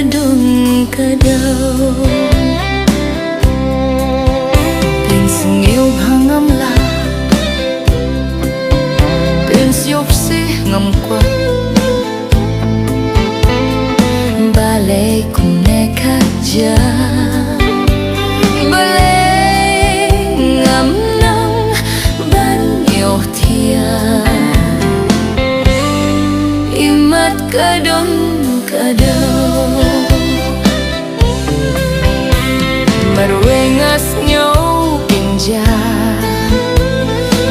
kadong kadaw Pinsingiw hangam la Pinsyop si ngam kwa Balay kung nekaja Balay ngam nang banyo tiya Imat kadong kadaw Marwengas nyo kinja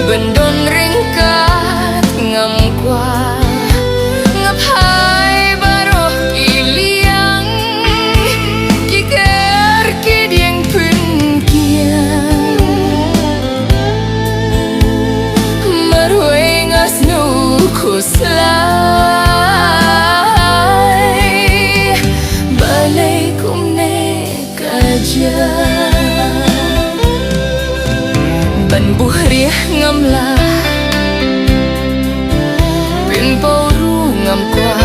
Bandon ringkat ngam kwa Ngaphay baroh iliyang Kikar kidyang pinkiang Marwengas no kuslay Balay kung nekaja Ban buhrih ngamla Pin pauru ngam kwa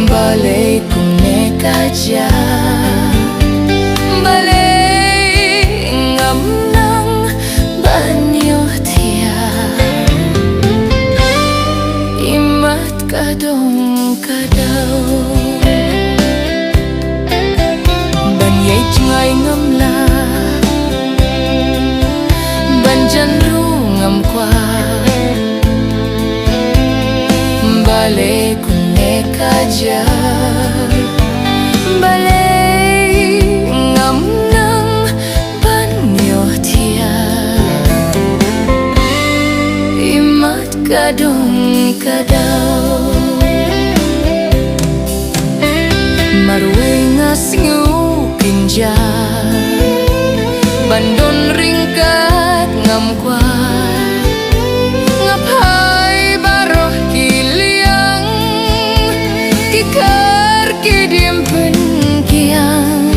Balay kung nekaja Balay ngam nang banyo tiya Imat kadong kadaw Banyay ngay ngam la Banjan rungam kwa Balay kung nekaja Balay ngam nang banyo tiya Imat kadong kadaw Marwengas ngukinja Bandon ringkat ngam kwa Ngaphay baroh kiliyang Kikar kidim penkiang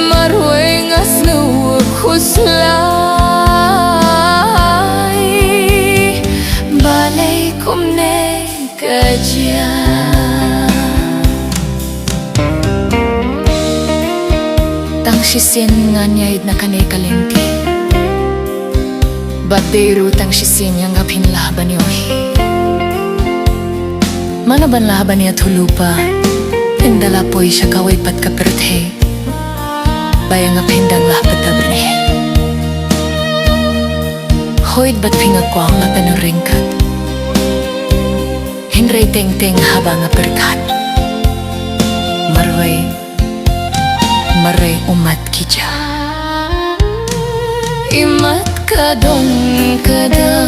Marwengas kuslay Balay kum nekaja Tang sisin nga niya'y na kanay kalengke Ba't dayro tang sisin yang gapin laban niyo'y Manaban laban niya tulupa Tindala po'y siya kaway pat kapirthe Bayang apindang lapat tabne Hoy't ba't pingakwang na panuringkat Hinray teng-teng habang apirkat Marway Maray umat kija Imat kadong kadaw